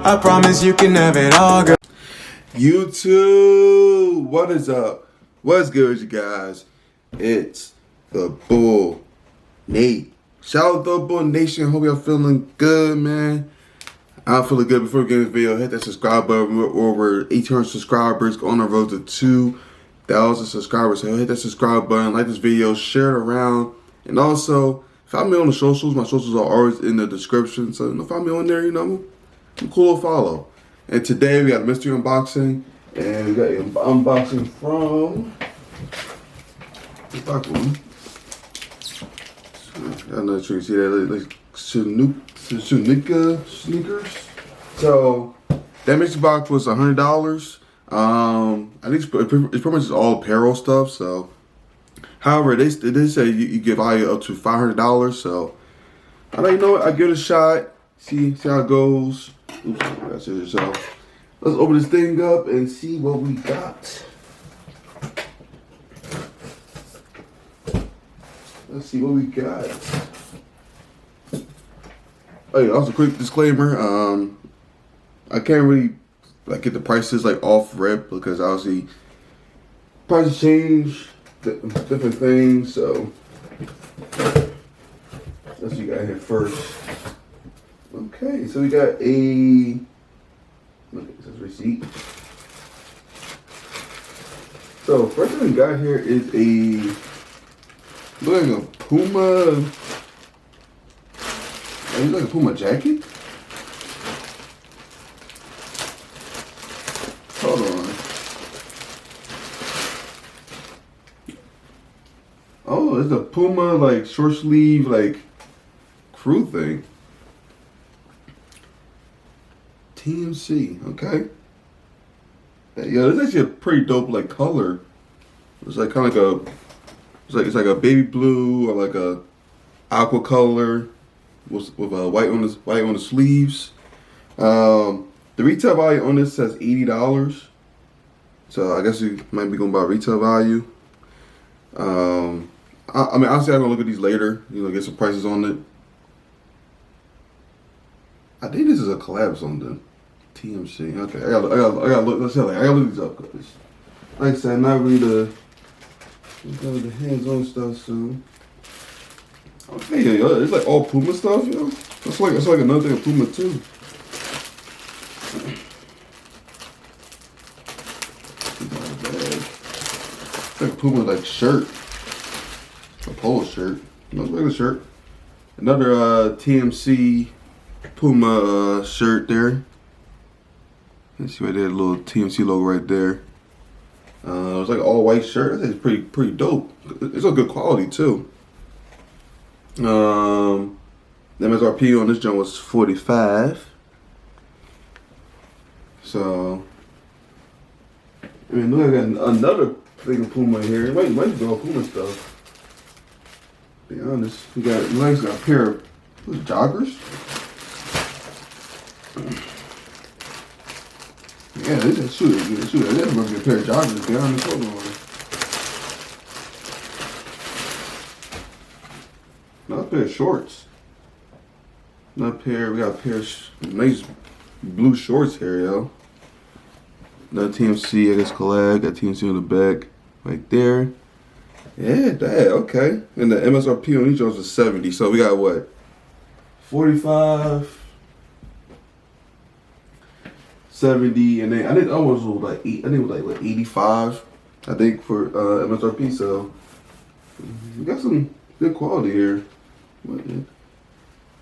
I promise you can have it all, girl. YouTube, what is up? What's good, you guys? It's the Boul Nate. Shout out to the Boul Nation. Hope y'all feeling good, man. I'm feeling good. Before we get into the video, hit that subscribe button. We're over 1,800 subscribers, on the road to 2,000 subscribers. So hit that subscribe button, like this video, share it around, and also follow me on the socials. My socials are always in the description, so follow me on there. You know, I'm cool to follow. And today we got a mystery unboxing, and we got an unboxing from the back one. I'm not sure you see that, like Sunika Sneakers. So that mystery box was $100. I think it's pretty much just all apparel stuff. So, however, they say you get value up to $500. So I don't know. I give it a shot. See how it goes. Oops, that's it. So let's open this thing up and see what we got. Let's see what we got. Oh yeah, also quick disclaimer. I can't really get the prices off rip because obviously prices change, different things. So that's what you got here first. Okay, so we got a, look, it says receipt. So first thing we got here is look like a Puma. It's like a Puma jacket. Hold on. Oh, it's a Puma short sleeve crew thing. TMC, okay. Yeah, this is actually a pretty dope color. It's kind of it's like a baby blue or a aqua color with white on the sleeves. The retail value on this says $80. So I guess you might be going by retail value. I mean, honestly, I'm gonna look at these later. Get some prices on it. I think this is a collab or something. TMC. Okay, I gotta look. Let's say I gotta look these up because, like I said, not really the hands-on stuff. So okay, yeah, it's all Puma stuff, yo. It's like another thing of Puma too. It's like a Puma shirt, a polo shirt, no regular shirt. Another TMC Puma shirt there. Let's see right there, the little TMC logo right there. It's like an all white shirt. I think it's pretty dope. It's a good quality too. The MSRP on this joint was $45. So I mean, look, I got another thing of Puma here. It might be all Puma stuff. To be honest, we got a pair of joggers. Yeah, this is shoot. This is a pair of joggers. To be honest, hold on. Another pair of shorts. We got a pair of nice blue shorts here, yo. Another TMC, I guess collab. Got TMC on the back, right there. Yeah, that okay. And the MSRP on each of those is $70. So we got what? 45, 70, and then I think almost was I think it was like 85. I think for MSRP. So we got some good quality here. What?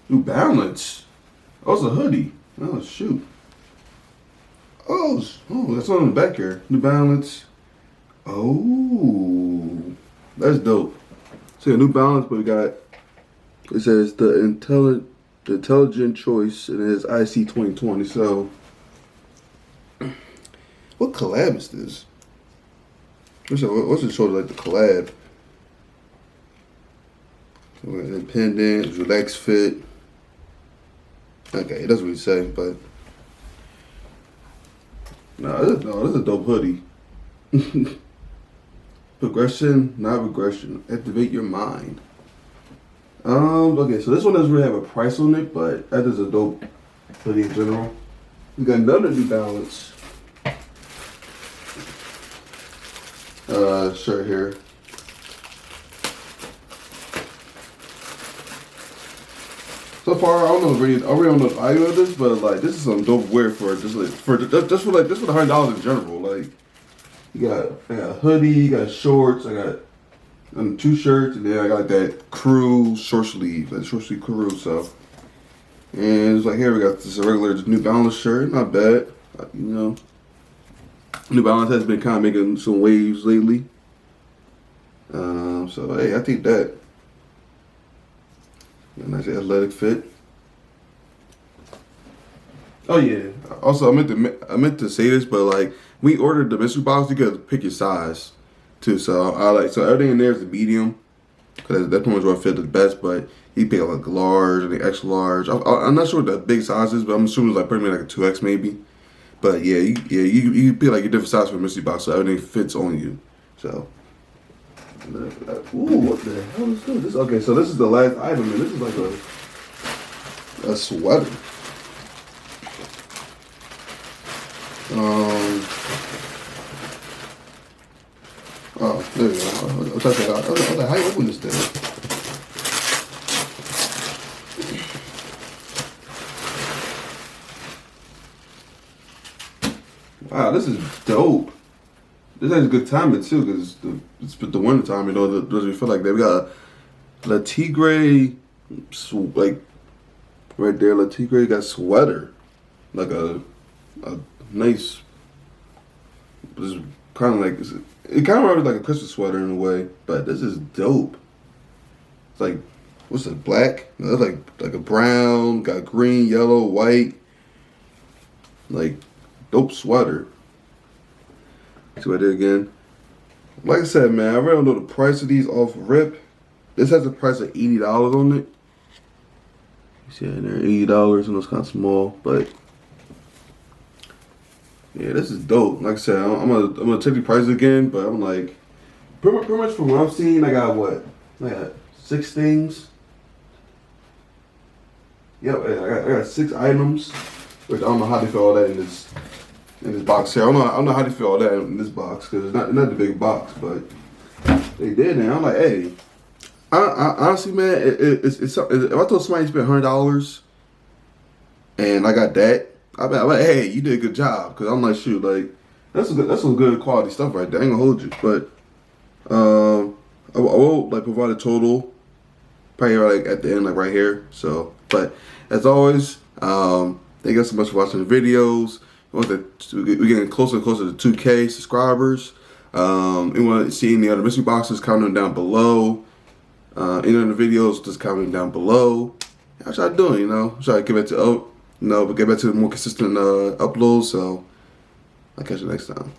New Balance. Oh, it's a hoodie. Oh shoot. Oh, that's on the back here. New Balance. Oh, that's dope. So yeah, New Balance, but we got, it says the intelligent choice, and it has IC 2020. So what collab is this? What's it show the collab? So independent, relaxed fit. Okay, it doesn't really say, but no, this is a dope hoodie. Progression, not regression. Activate your mind. Okay, so this one doesn't really have a price on it, but that is a dope hoodie in general. We got another New Balance shirt here. So far, I really don't know the value of this, but like this is some dope wear for just for $100 in general. Like I got a hoodie, you got shorts, I got 2 shirts, and then I got that crew short sleeve, crew. So, and it's like here we got this regular New Balance shirt, not bad. You know, New Balance has been kind of making some waves lately. So hey, I think that. A nice athletic fit. Oh yeah. Also, I meant to say this, but like we ordered the mystery box, you gotta pick your size too. So everything in there is a medium because that's pretty much what fit the best. But you pick like a large and the extra large. I'm not sure what the big size is, but I'm assuming it's like pretty much like a 2X maybe. But yeah, you pick like your different size for a mystery box, so everything fits on you. So. Ooh, what the hell is this? Okay, so this is the last item, and this is like a sweater. Oh, there you go. I was like, how you open this thing? Wow, this is dope. This has good timing too, because it's the winter time. You know, doesn't feel like that. We got La Tigre, like right there. La Tigre got sweater, like a nice. It's kind of like it kind of reminds like a Christmas sweater in a way, but this is dope. It's like what's it? Black? No, it's like a brown, got green, yellow, white, like dope sweater. See what I did again. Like I said, man, I really don't know the price of these off rip. This has a price of $80 on it. You see it there, $80, and it's kind of small, but yeah, this is dope. Like I said, I'm gonna check the price again, but I'm like, pretty much from what I've seen, I got 6 things. Yep, I got 6 items, which I don't know how they fit all that in this box here. I don't know how they fit all that in this box because it's not the big box, but they did. And I'm like, hey, I honestly, man, it's if I told somebody to spend $100 and I got that, I'm like, hey, you did a good job, because I'm like, shoot, like that's some good quality stuff right there. I ain't gonna hold you, but I will like provide a total probably like at the end, like right here. So, but as always, thank you guys so much for watching the videos. We're getting closer and closer to 2K subscribers. You want to see any other mystery boxes, comment them down below. Any other videos, just comment them down below. How y'all doing, you know? Try to get back to, but get back to more consistent uploads. So I'll catch you next time.